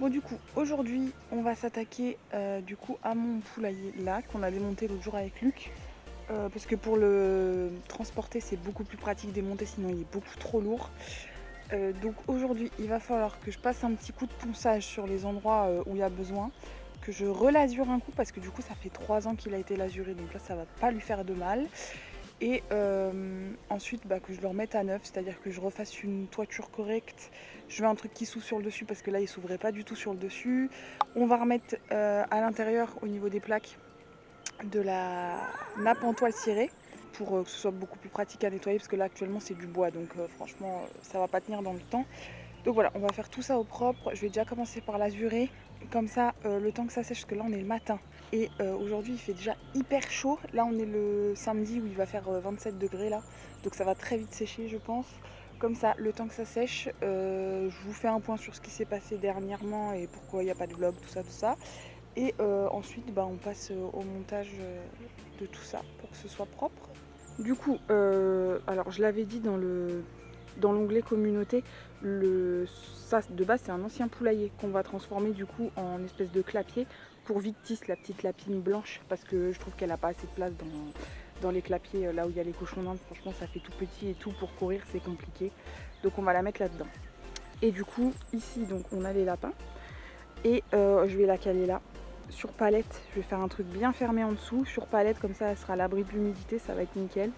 Bon du coup, aujourd'hui on va s'attaquer du coup à mon poulailler là qu'on a démonté l'autre jour avec Luc. Parce que pour le transporter c'est beaucoup plus pratique démonter, sinon il est beaucoup trop lourd. Donc aujourd'hui il va falloir que je passe un petit coup de ponçage sur les endroits où il y a besoin, que je relasure un coup parce que du coup ça fait 3 ans qu'il a été lasuré, donc là ça va pas lui faire de mal. Et ensuite que je le remette à neuf, c'est-à-dire que je refasse une toiture correcte. Je veux un truc qui s'ouvre sur le dessus parce que là il s'ouvrait pas du tout sur le dessus. On va remettre à l'intérieur au niveau des plaques de la nappe en toile cirée pour que ce soit beaucoup plus pratique à nettoyer parce que là actuellement c'est du bois, donc franchement ça va pas tenir dans le temps. Donc voilà, on va faire tout ça au propre. Je vais déjà commencer par l'azurer. Comme ça, le temps que ça sèche, parce que là on est le matin. Et aujourd'hui il fait déjà hyper chaud. Là on est le samedi où il va faire 27 degrés là. Donc ça va très vite sécher je pense. Comme ça, le temps que ça sèche, je vous fais un point sur ce qui s'est passé dernièrement et pourquoi il n'y a pas de vlog, tout ça, tout ça. Et ensuite on passe au montage de tout ça pour que ce soit propre. Du coup, alors je l'avais dit dans l'onglet communauté, ça de base c'est un ancien poulailler qu'on va transformer du coup en espèce de clapier pour Victis, la petite lapine blanche, parce que je trouve qu'elle n'a pas assez de place dans les clapiers là où il y a les cochons d'Inde. Franchement ça fait tout petit et tout, pour courir c'est compliqué, donc on va la mettre là-dedans. Et du coup ici donc on a les lapins et je vais la caler là sur palette. Je vais faire un truc bien fermé en dessous sur palette, comme ça elle sera à l'abri de l'humidité, ça va être nickel.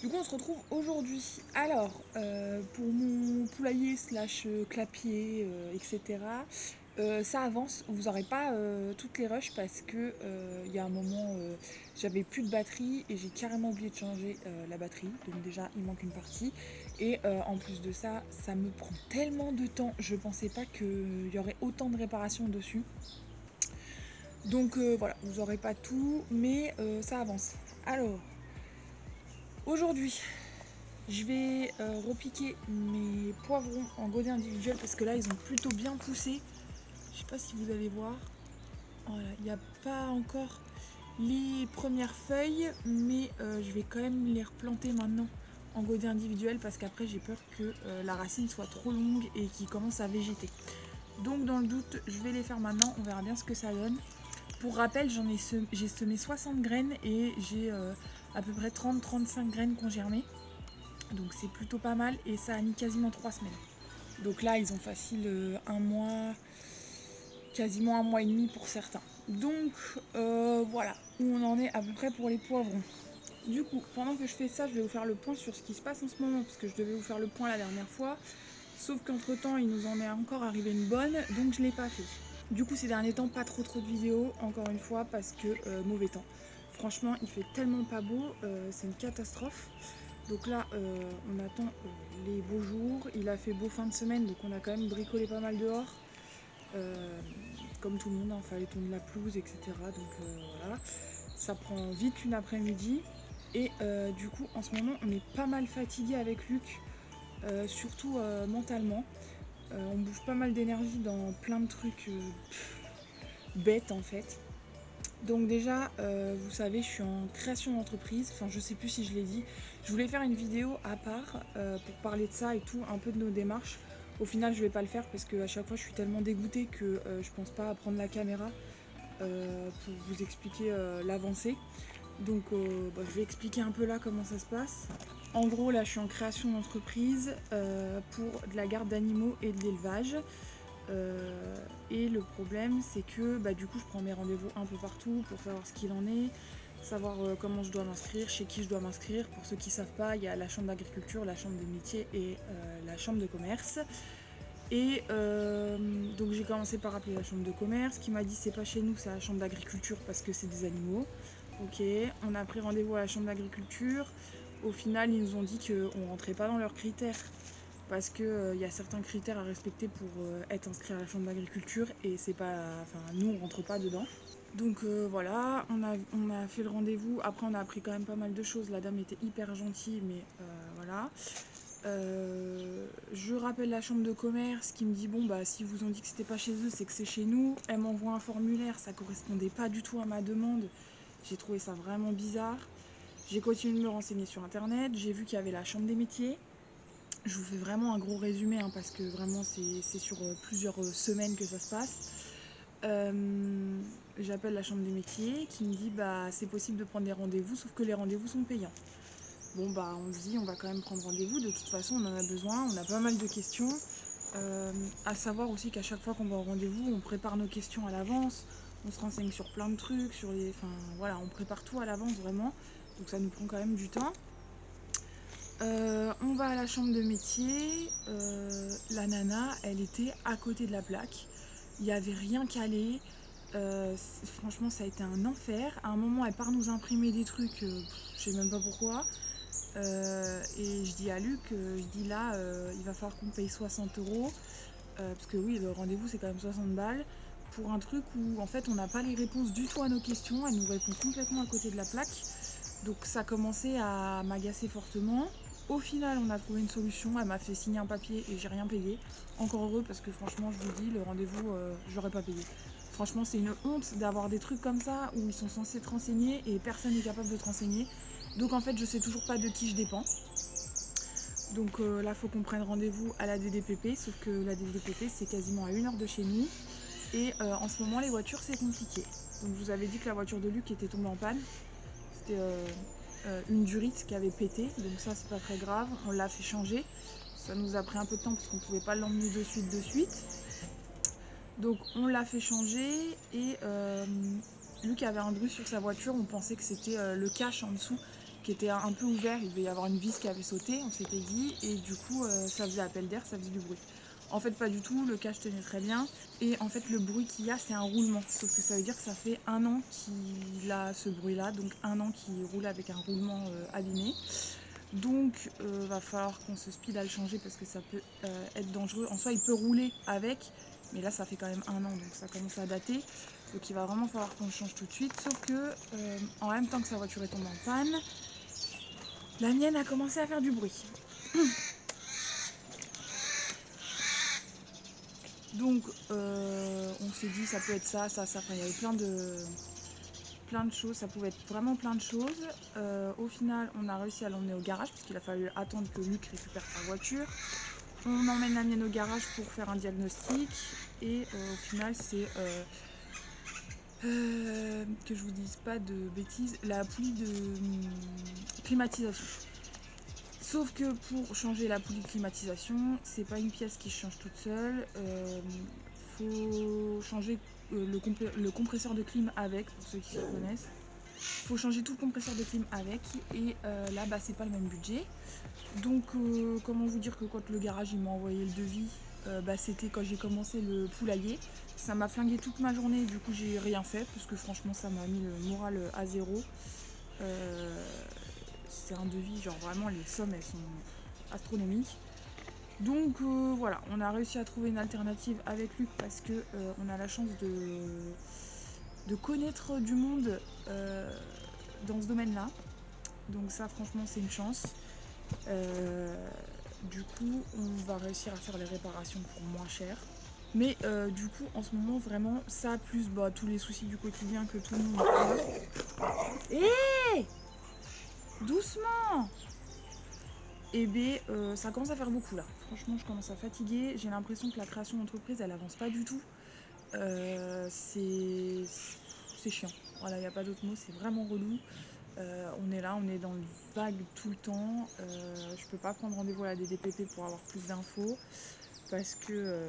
Du coup on se retrouve aujourd'hui. Alors pour mon poulailler slash clapier etc. Ça avance, vous n'aurez pas toutes les rushs parce que il y a un moment j'avais plus de batterie et j'ai carrément oublié de changer la batterie, donc déjà il manque une partie et en plus de ça, ça me prend tellement de temps, je pensais pas qu'il y aurait autant de réparations dessus. Donc voilà, vous n'aurez pas tout mais ça avance. Alors aujourd'hui je vais repiquer mes poivrons en godet individuel parce que là ils ont plutôt bien poussé. Je sais pas si vous allez voir. Voilà, il n'y a pas encore les premières feuilles, mais je vais quand même les replanter maintenant en godet individuel parce qu'après j'ai peur que la racine soit trop longue et qu'il commence à végéter. Donc dans le doute, je vais les faire maintenant, on verra bien ce que ça donne. Pour rappel, j'ai semé 60 graines et j'ai à peu près 30-35 graines qui ont germé. Donc c'est plutôt pas mal et ça a mis quasiment 3 semaines. Donc là ils ont facile un mois, quasiment un mois et demi pour certains. Donc voilà où on en est à peu près pour les poivrons. Du coup pendant que je fais ça, je vais vous faire le point sur ce qui se passe en ce moment parce que je devais vous faire le point la dernière fois. Sauf qu'entre temps il nous en est encore arrivé une bonne, donc je l'ai pas fait. Du coup ces derniers temps pas trop de vidéos encore une fois parce que mauvais temps. Franchement il fait tellement pas beau, c'est une catastrophe. Donc là on attend les beaux jours, il a fait beau fin de semaine donc on a quand même bricolé pas mal dehors. Comme tout le monde, il fallait tondre la pelouse etc. Donc voilà. ça prend vite une après-midi. Et du coup en ce moment on est pas mal fatigué avec Luc, surtout mentalement. On bouffe pas mal d'énergie dans plein de trucs bêtes en fait. Donc déjà, vous savez, je suis en création d'entreprise, enfin je sais plus si je l'ai dit. Je voulais faire une vidéo à part pour parler de ça et tout, un peu de nos démarches. Au final, je vais pas le faire parce qu'à chaque fois, je suis tellement dégoûtée que je pense pas à prendre la caméra pour vous expliquer l'avancée. Donc je vais expliquer un peu là comment ça se passe. En gros, là, je suis en création d'entreprise pour de la garde d'animaux et de l'élevage. Et le problème c'est que du coup je prends mes rendez-vous un peu partout pour savoir ce qu'il en est, savoir comment je dois m'inscrire, chez qui je dois m'inscrire. Pour ceux qui ne savent pas, il y a la chambre d'agriculture, la chambre des métiers et la chambre de commerce. Et donc j'ai commencé par appeler la chambre de commerce, qui m'a dit c'est pas chez nous, c'est la chambre d'agriculture parce que c'est des animaux. Ok, on a pris rendez-vous à la chambre d'agriculture. Au final ils nous ont dit qu'on rentrait pas dans leurs critères, parce qu'il y a certains critères à respecter pour être inscrit à la chambre d'agriculture et c'est pas, nous on rentre pas dedans. Donc voilà, on a fait le rendez-vous. Après on a appris quand même pas mal de choses. La dame était hyper gentille, mais voilà. Je rappelle la chambre de commerce qui me dit bon si vous ont dit que c'était pas chez eux, c'est que c'est chez nous. Elle m'envoie un formulaire, ça correspondait pas du tout à ma demande. J'ai trouvé ça vraiment bizarre. J'ai continué de me renseigner sur internet, j'ai vu qu'il y avait la chambre des métiers. Je vous fais vraiment un gros résumé parce que vraiment c'est sur plusieurs semaines que ça se passe. J'appelle la chambre des métiers qui me dit c'est possible de prendre des rendez-vous sauf que les rendez-vous sont payants. Bon on se dit on va quand même prendre rendez-vous, de toute façon on en a besoin, on a pas mal de questions. À savoir aussi qu'à chaque fois qu'on va au rendez-vous on prépare nos questions à l'avance, on se renseigne sur plein de trucs, voilà, on prépare tout à l'avance vraiment, donc ça nous prend quand même du temps. On va à la chambre de métier, la nana, elle était à côté de la plaque, il n'y avait rien calé, franchement ça a été un enfer. À un moment elle part nous imprimer des trucs, je sais même pas pourquoi, et je dis à Luc, je dis là il va falloir qu'on paye 60 €, parce que oui le rendez-vous c'est quand même 60 balles, pour un truc où en fait on n'a pas les réponses du tout à nos questions, elle nous répond complètement à côté de la plaque. Donc ça commençait à m'agacer fortement. Au final, on a trouvé une solution. Elle m'a fait signer un papier et j'ai rien payé. Encore heureux parce que franchement, je vous dis, le rendez-vous, j'aurais pas payé. Franchement, c'est une honte d'avoir des trucs comme ça où ils sont censés te renseigner et personne n'est capable de te renseigner. Donc en fait, je sais toujours pas de qui je dépends. Donc là, faut qu'on prenne rendez-vous à la DDPP, sauf que la DDPP, c'est quasiment à 1 heure de chez nous. Et en ce moment, les voitures, c'est compliqué. Donc je vous avais dit que la voiture de Luc était tombée en panne. C'était une durite qui avait pété, donc ça c'est pas très grave, on l'a fait changer. Ça nous a pris un peu de temps parce qu'on pouvait pas l'emmener de suite. Donc on l'a fait changer et Luc avait un bruit sur sa voiture, on pensait que c'était le cache en dessous qui était un peu ouvert, il devait y avoir une vis qui avait sauté, on s'était dit, et du coup ça faisait appel d'air, ça faisait du bruit. En fait pas du tout, le cache tenait très bien, et en fait le bruit qu'il y a c'est un roulement, sauf que ça veut dire que ça fait 1 an qu'il a ce bruit là, donc 1 an qu'il roule avec un roulement abîmé. Donc va falloir qu'on se speed à le changer parce que ça peut être dangereux. En soi il peut rouler avec, mais là ça fait quand même 1 an donc ça commence à dater. Donc il va vraiment falloir qu'on le change tout de suite. Sauf que en même temps que sa voiture est tombée en panne, la mienne a commencé à faire du bruit. Donc on s'est dit ça peut être ça, enfin il y avait plein de choses, ça pouvait être vraiment plein de choses. Au final on a réussi à l'emmener au garage parce qu'il a fallu attendre que Luc récupère sa voiture. On emmène la mienne au garage pour faire un diagnostic et au final c'est que je vous dise pas de bêtises, la poulie de climatisation. Sauf que pour changer la poulie de climatisation, c'est pas une pièce qui se change toute seule. Faut changer le compresseur de clim avec, pour ceux qui se connaissent. Faut changer tout le compresseur de clim avec et là c'est pas le même budget. Donc comment vous dire que quand le garage il m'a envoyé le devis, c'était quand j'ai commencé le poulailler. Ça m'a flingué toute ma journée, du coup j'ai rien fait parce que franchement ça m'a mis le moral à zéro. C'est un devis, genre vraiment les sommes elles sont astronomiques. Donc voilà, on a réussi à trouver une alternative avec Luc parce que on a la chance de connaître du monde dans ce domaine-là. Donc ça franchement c'est une chance. Du coup on va réussir à faire les réparations pour moins cher. Mais du coup en ce moment vraiment ça plus tous les soucis du quotidien que tout le monde a. Hé, doucement. Et bien ça commence à faire beaucoup là. Franchement je commence à fatiguer. J'ai l'impression que la création d'entreprise elle avance pas du tout. C'est chiant. Voilà, il n'y a pas d'autre mot, c'est vraiment relou. On est là, on est dans le vague tout le temps. Je peux pas prendre rendez-vous à la DDPP pour avoir plus d'infos parce que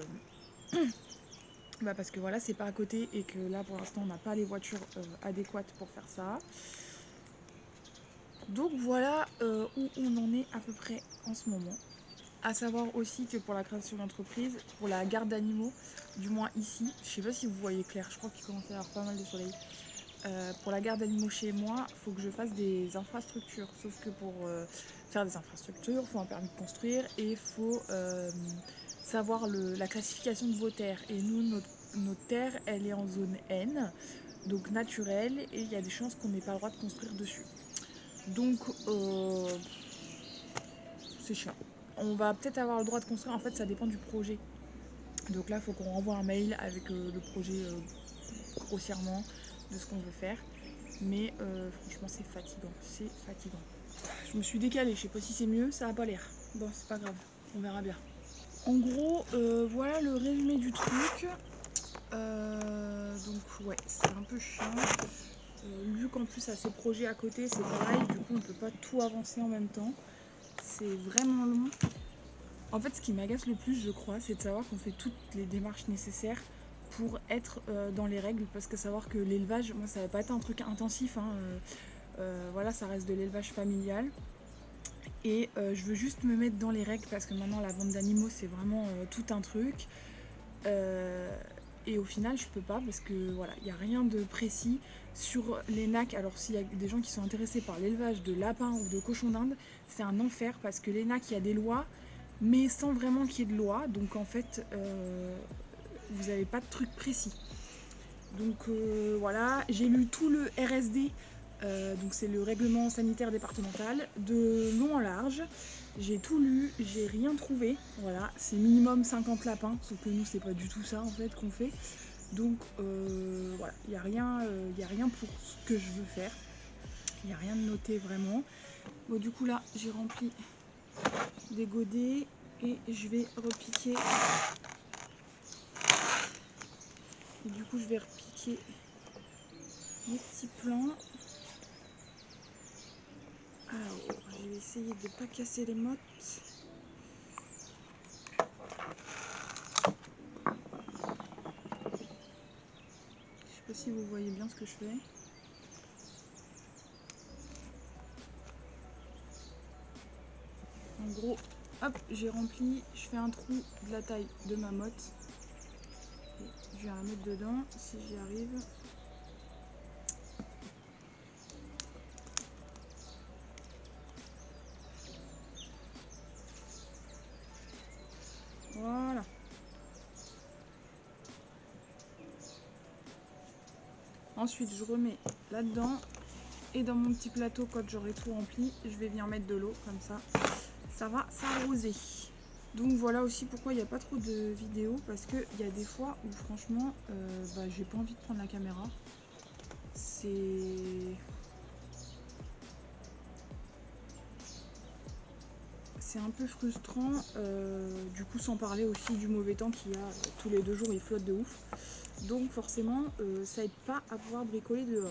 parce que voilà, c'est pas à côté et que là pour l'instant on n'a pas les voitures adéquates pour faire ça. Donc voilà où on en est à peu près en ce moment. À savoir aussi que pour la création d'entreprise, pour la garde d'animaux, du moins ici, je sais pas si vous voyez clair, je crois qu'il commence à y avoir pas mal de soleil. Pour la garde d'animaux chez moi, il faut que je fasse des infrastructures. Sauf que pour faire des infrastructures, il faut un permis de construire et il faut savoir la classification de vos terres. Et nous, notre terre, elle est en zone N, donc naturelle, et il y a des chances qu'on n'ait pas le droit de construire dessus. Donc, c'est chiant. On va peut-être avoir le droit de construire, en fait, ça dépend du projet. Donc là, il faut qu'on renvoie un mail avec le projet grossièrement de ce qu'on veut faire. Mais franchement c'est fatigant. Je me suis décalée, je sais pas si c'est mieux, ça a pas l'air. Bon c'est pas grave, on verra bien. En gros voilà le résumé du truc. Donc ouais c'est un peu chiant. Vu qu'en plus à ces projets à côté c'est pareil, du coup on peut pas tout avancer en même temps. C'est vraiment long. En fait ce qui m'agace le plus je crois c'est de savoir qu'on fait toutes les démarches nécessaires pour être dans les règles, parce que savoir que l'élevage, moi ça va pas être un truc intensif, hein, voilà ça reste de l'élevage familial et je veux juste me mettre dans les règles parce que maintenant la vente d'animaux c'est vraiment tout un truc et au final je peux pas parce que voilà il n'y a rien de précis sur les NAC. Alors s'il y a des gens qui sont intéressés par l'élevage de lapins ou de cochons d'Inde, c'est un enfer parce que les NAC il y a des lois mais sans vraiment qu'il y ait de loi, donc en fait vous n'avez pas de truc précis. Donc voilà, j'ai lu tout le RSD, donc c'est le règlement sanitaire départemental, de long en large. J'ai tout lu, j'ai rien trouvé. Voilà, c'est minimum 50 lapins, sauf que nous c'est pas du tout ça en fait qu'on fait. Donc voilà, il n'y a rien pour ce que je veux faire. Il n'y a rien de noté vraiment. Bon du coup là j'ai rempli des godets et je vais repiquer. Et du coup je vais repiquer mes petits plants. Alors, je vais essayer de ne pas casser les mottes. Je sais pas si vous voyez bien ce que je fais. En gros, hop, j'ai rempli, je fais un trou de la taille de ma motte. Et je vais la mettre dedans si j'y arrive. Voilà. Ensuite, je remets là-dedans. Et dans mon petit plateau, quand j'aurai tout rempli, je vais venir mettre de l'eau. Comme ça va s'arroser. Donc voilà aussi pourquoi il n'y a pas trop de vidéos. Parce qu'il y a des fois où franchement, j'ai pas envie de prendre la caméra. C'est un peu frustrant, du coup sans parler aussi du mauvais temps qu'il y a tous les 2 jours, il flotte de ouf. Donc forcément ça aide pas à pouvoir bricoler dehors.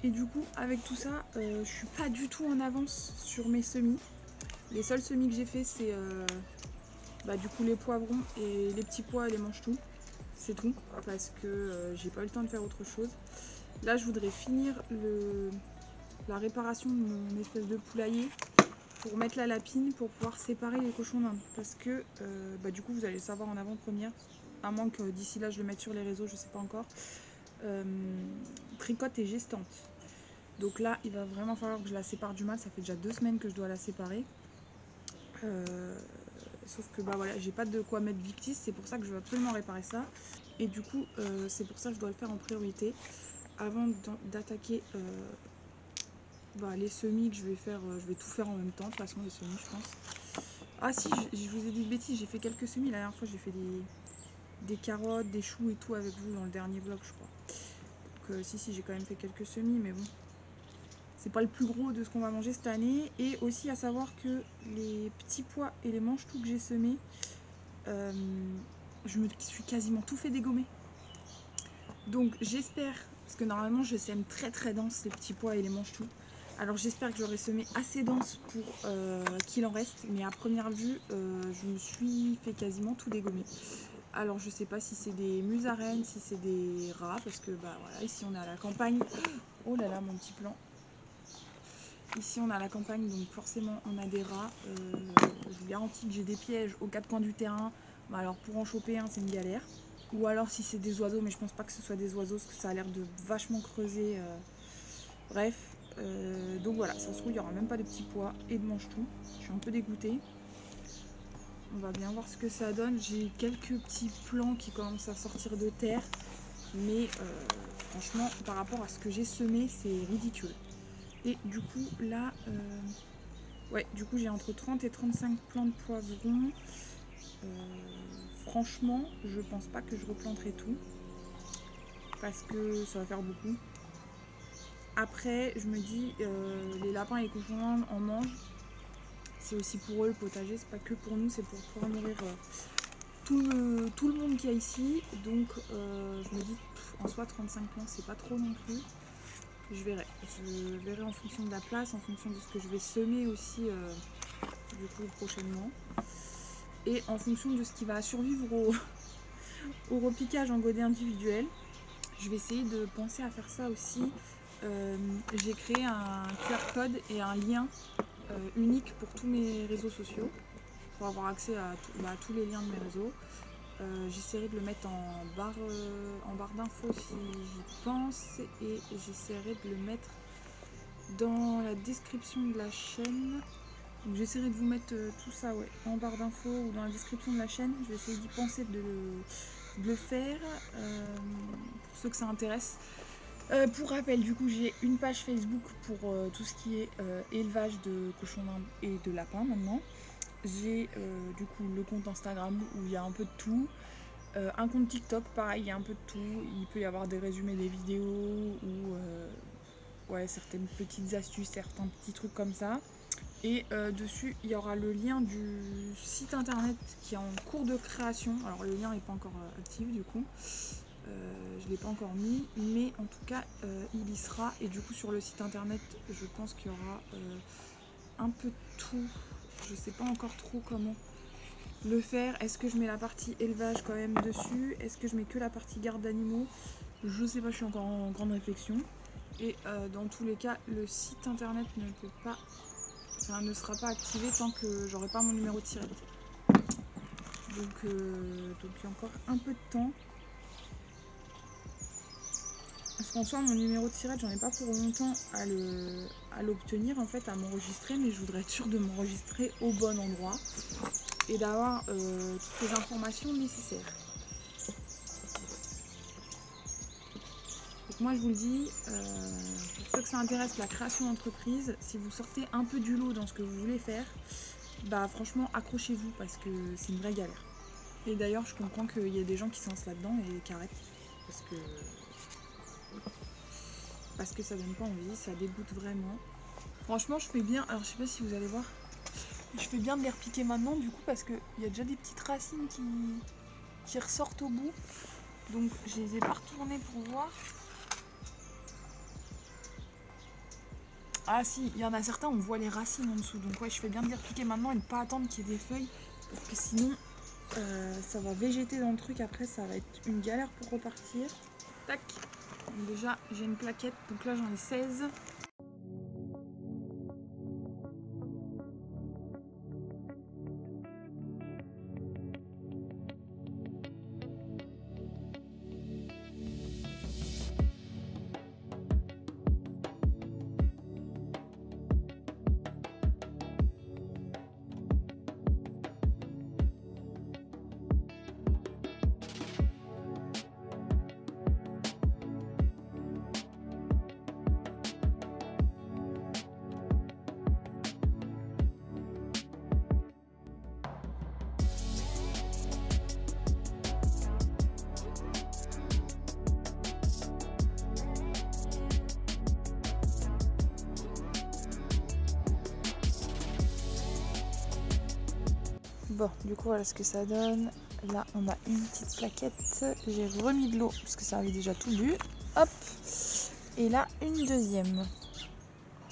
Et du coup avec tout ça, je suis pas du tout en avance sur mes semis. Les seuls semis que j'ai fait c'est du coup les poivrons et les petits pois et les mange-tout. C'est tout, parce que j'ai pas eu le temps de faire autre chose. Là je voudrais finir la réparation de mon espèce de poulailler pour mettre la lapine pour pouvoir séparer les cochons d'Inde. Parce que du coup vous allez le savoir en avant-première, à moins que d'ici là je le mette sur les réseaux, je sais pas encore. Tricotte est gestante. Donc là, il va vraiment falloir que je la sépare du mâle. Ça fait déjà 2 semaines que je dois la séparer. Sauf que bah voilà, j'ai pas de quoi mettre Victis, c'est pour ça que je veux absolument réparer ça. Et du coup, c'est pour ça que je dois le faire en priorité. Avant d'attaquer les semis que je vais faire, je vais tout faire en même temps, de toute façon les semis je pense. Ah si, je vous ai dit de bêtises, j'ai fait quelques semis, la dernière fois j'ai fait des carottes, des choux et tout avec vous dans le dernier vlog je crois. Donc si j'ai quand même fait quelques semis, mais bon. C'est pas le plus gros de ce qu'on va manger cette année. Et aussi à savoir que les petits pois et les mange-tout que j'ai semés, je me suis quasiment tout fait dégommer. Donc j'espère, parce que normalement je sème très très dense les petits pois et les mange-tout. Alors j'espère que j'aurai semé assez dense pour qu'il en reste. Mais à première vue, je me suis fait quasiment tout dégommer. Alors je sais pas si c'est des musaraignes, si c'est des rats, parce que bah voilà, ici on est à la campagne. Oh là là, mon petit plan. Ici on est à la campagne, donc forcément on a des rats. Je vous garantis que j'ai des pièges aux 4 coins du terrain. Bah alors pour en choper un c'est une galère. Ou alors si c'est des oiseaux, mais je pense pas que ce soit des oiseaux parce que ça a l'air de vachement creuser. Bref, donc voilà, ça se trouve il n'y aura même pas de petits pois et de mange-tout. Je suis un peu dégoûtée. On va bien voir ce que ça donne. J'ai quelques petits plants qui commencent à sortir de terre. Mais franchement, par rapport à ce que j'ai semé, c'est ridicule. Et du coup, là, ouais, du coup, j'ai entre 30 et 35 plants de poivrons. Franchement, je pense pas que je replanterai tout. Parce que ça va faire beaucoup. Après, je me dis, les lapins et les cochons en mangent. C'est aussi pour eux le potager, c'est pas que pour nous, c'est pour pouvoir nourrir tout le monde qu'il y a ici. Donc, je me dis, en soi, 35 plants, c'est pas trop non plus. Je verrai en fonction de la place, en fonction de ce que je vais semer aussi du coup prochainement, et en fonction de ce qui va survivre au repiquage en godet individuel. Je vais essayer de penser à faire ça aussi. J'ai créé un QR code et un lien unique pour tous mes réseaux sociaux pour avoir accès à tous les liens de mes réseaux. J'essaierai de le mettre en barre d'infos si j'y pense, et j'essaierai de le mettre dans la description de la chaîne. Donc j'essaierai de vous mettre tout ça en barre d'infos ou dans la description de la chaîne. Je vais essayer d'y penser de le faire pour ceux que ça intéresse. Pour rappel, du coup j'ai une page Facebook pour tout ce qui est élevage de cochons d'Inde et de lapins maintenant. J'ai du coup le compte Instagram où il y a un peu de tout. Un compte TikTok, pareil, il y a un peu de tout. Il peut y avoir des résumés des vidéos ou certaines petites astuces, certains petits trucs comme ça. Et dessus, il y aura le lien du site internet qui est en cours de création. Alors le lien n'est pas encore actif du coup. Je ne l'ai pas encore mis, mais en tout cas, il y sera. Et du coup, sur le site internet, je pense qu'il y aura un peu de tout. Je sais pas encore trop comment le faire. Est-ce que je mets la partie élevage quand même dessus? Est-ce que je mets que la partie garde d'animaux? Je sais pas, je suis encore en grande réflexion. Et dans tous les cas, le site internet ne sera pas activé tant que j'aurai pas mon numéro de tirette. Donc il y a encore un peu de temps. Parce qu'en soi, mon numéro de tirette, j'en ai pas pour longtemps à l'obtenir, en fait, à m'enregistrer, mais je voudrais être sûre de m'enregistrer au bon endroit et d'avoir toutes les informations nécessaires. Donc moi, je vous le dis, pour ceux que ça intéresse, la création d'entreprise, si vous sortez un peu du lot dans ce que vous voulez faire, bah franchement, accrochez-vous parce que c'est une vraie galère. Et d'ailleurs, je comprends qu'il y ait des gens qui se lancent là-dedans et qui arrêtent parce que ça donne pas envie, ça dégoûte vraiment. Franchement, je fais bien, alors je sais pas si vous allez voir, je fais bien de les repiquer maintenant du coup parce qu'il y a déjà des petites racines qui ressortent au bout. Donc je les ai pas retournées pour voir. Ah si, il y en a certains, on voit les racines en dessous. Donc ouais, je fais bien de les repiquer maintenant et ne pas attendre qu'il y ait des feuilles. Parce que sinon, ça va végéter dans le truc. Après, ça va être une galère pour repartir. Tac. Donc déjà, j'ai une plaquette. Donc là, j'en ai 16. Bon, du coup, voilà ce que ça donne. Là, on a une petite plaquette. J'ai remis de l'eau parce que ça avait déjà tout bu. Hop. Et là, une deuxième.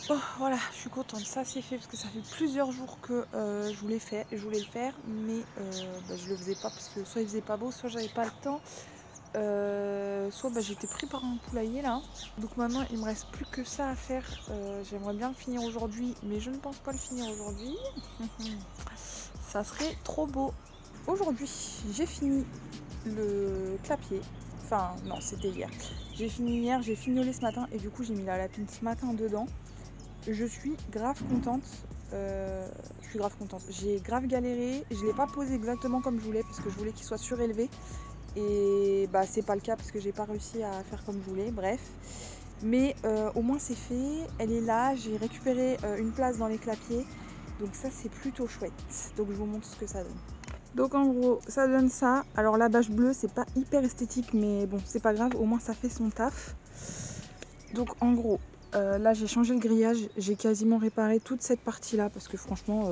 Oh, voilà, je suis contente. Ça, c'est fait parce que ça fait plusieurs jours que je voulais le faire. Mais je le faisais pas parce que soit il faisait pas beau, soit j'avais pas le temps. Soit j'étais pris par un poulailler là. Donc maintenant, il me reste plus que ça à faire. J'aimerais bien le finir aujourd'hui, mais je ne pense pas le finir aujourd'hui. Ça serait trop beau. Aujourd'hui, j'ai fini le clapier. Enfin, non, c'était hier. J'ai fini hier, j'ai fignolé ce matin et du coup, j'ai mis la lapine ce matin dedans. Je suis grave contente. J'ai grave galéré. Je ne l'ai pas posé exactement comme je voulais parce que je voulais qu'il soit surélevé. Et c'est pas le cas parce que j'ai pas réussi à faire comme je voulais. Bref. Mais au moins, c'est fait. Elle est là. J'ai récupéré une place dans les clapiers. Donc ça c'est plutôt chouette. Donc je vous montre ce que ça donne. Donc en gros ça donne ça. Alors la bâche bleue c'est pas hyper esthétique mais bon c'est pas grave, au moins ça fait son taf. Donc en gros là j'ai changé le grillage, j'ai quasiment réparé toute cette partie là parce que franchement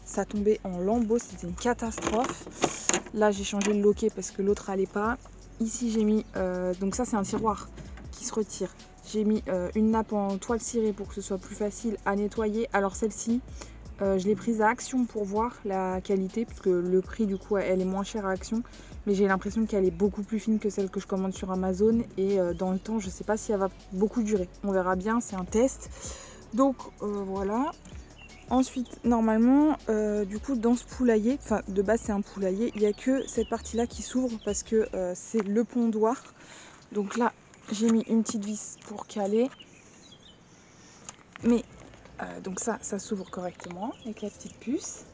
ça tombait en lambeaux, c'était une catastrophe. Là j'ai changé le loquet parce que l'autre allait pas. Ici j'ai mis, donc ça c'est un tiroir qui se retire. J'ai mis une nappe en toile cirée pour que ce soit plus facile à nettoyer. Alors celle-ci je l'ai prise à Action pour voir la qualité, puisque le prix du coup elle est moins chère à Action, mais j'ai l'impression qu'elle est beaucoup plus fine que celle que je commande sur Amazon et dans le temps je sais pas si elle va beaucoup durer, on verra bien, c'est un test. Donc voilà. Ensuite normalement du coup dans ce poulailler, enfin de base c'est un poulailler, il n'y a que cette partie là qui s'ouvre parce que c'est le pondoir. Donc là j'ai mis une petite vis pour caler, mais donc ça s'ouvre correctement avec la petite puce.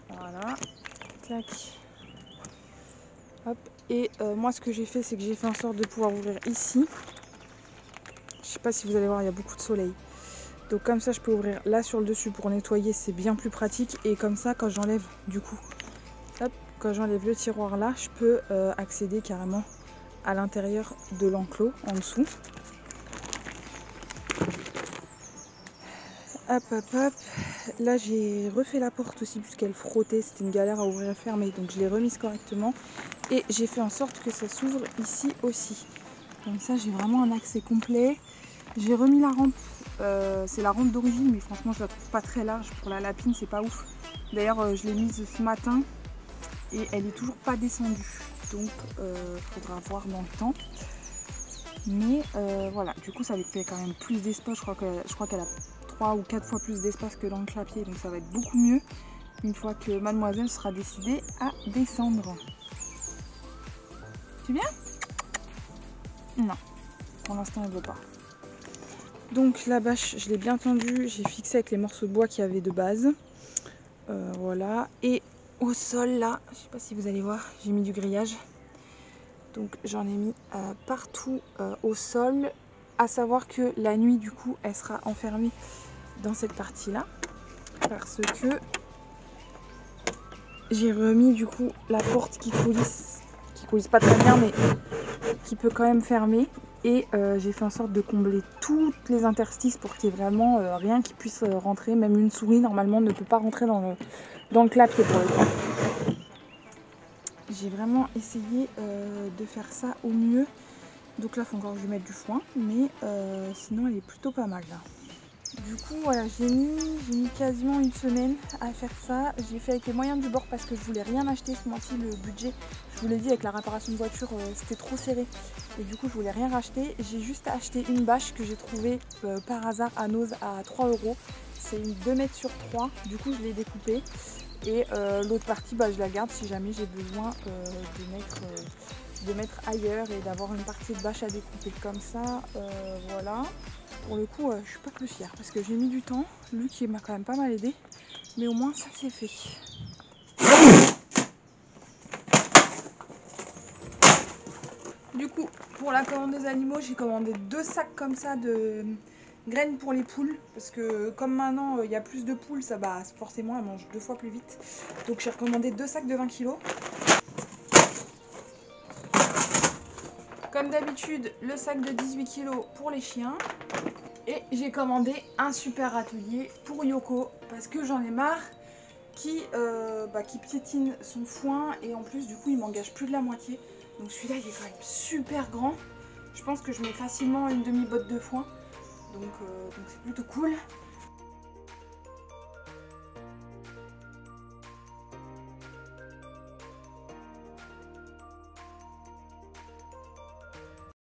Voilà, clac. Hop. Et moi ce que j'ai fait c'est que j'ai fait en sorte de pouvoir ouvrir ici. Je sais pas si vous allez voir, il y a beaucoup de soleil. Donc comme ça je peux ouvrir là sur le dessus pour nettoyer, c'est bien plus pratique. Et comme ça quand j'enlève du coup, hop, quand j'enlève le tiroir là, je peux accéder carrément à l'intérieur de l'enclos en dessous. Hop hop hop, là j'ai refait la porte aussi puisqu'elle frottait, c'était une galère à ouvrir et fermer, donc je l'ai remise correctement et j'ai fait en sorte que ça s'ouvre ici aussi. Comme ça j'ai vraiment un accès complet. J'ai remis la rampe, c'est la rampe d'origine mais franchement je la trouve pas très large pour la lapine, c'est pas ouf. D'ailleurs je l'ai mise ce matin et elle est toujours pas descendue, donc faudra voir dans le temps. Mais voilà, du coup ça lui fait quand même plus d'espace, je crois qu'elle a 3 ou 4 fois plus d'espace que dans le clapier, donc ça va être beaucoup mieux une fois que mademoiselle sera décidée à descendre. Tu viens? Non, pour l'instant elle ne veut pas. Donc la bâche je l'ai bien tendue, j'ai fixé avec les morceaux de bois qu'il y avait de base. Voilà, et au sol là, je sais pas si vous allez voir, j'ai mis du grillage. Donc j'en ai mis partout au sol, à savoir que la nuit du coup elle sera enfermée dans cette partie là parce que j'ai remis du coup la porte qui coulisse pas très bien mais qui peut quand même fermer et j'ai fait en sorte de combler toutes les interstices pour qu'il y ait vraiment rien qui puisse rentrer, même une souris normalement ne peut pas rentrer dans le clapier pour le coup. J'ai vraiment essayé de faire ça au mieux. Donc là, il faut encore que je mette du foin, mais sinon, elle est plutôt pas mal là. Du coup, voilà, j'ai mis quasiment une semaine à faire ça. J'ai fait avec les moyens du bord parce que je voulais rien acheter ce mois-ci. Le budget, je vous l'ai dit, avec la réparation de voiture, c'était trop serré. Et du coup, je voulais rien racheter. J'ai juste acheté une bâche que j'ai trouvée par hasard à Noz à 3 €. C'est une 2 mètres sur 3. Du coup, je l'ai découpée. Et l'autre partie, je la garde si jamais j'ai besoin de mettre ailleurs et d'avoir une partie de bâche à découper comme ça. Voilà. Pour le coup, je suis pas plus fière parce que j'ai mis du temps. Lui qui m'a quand même pas mal aidé. Mais au moins, ça c'est fait. Du coup, pour la commande des animaux, j'ai commandé 2 sacs comme ça de graines pour les poules. Parce que comme maintenant, il y a plus de poules, ça forcément, elles mangent 2 fois plus vite. Donc j'ai recommandé 2 sacs de 20 kg. Comme d'habitude, le sac de 18 kg pour les chiens. Et j'ai commandé un super râtelier pour Yoko parce que j'en ai marre qui piétine son foin et en plus du coup il m'engage plus de la moitié. Donc celui-là il est quand même super grand. Je pense que je mets facilement une demi-botte de foin. Donc c'est plutôt cool.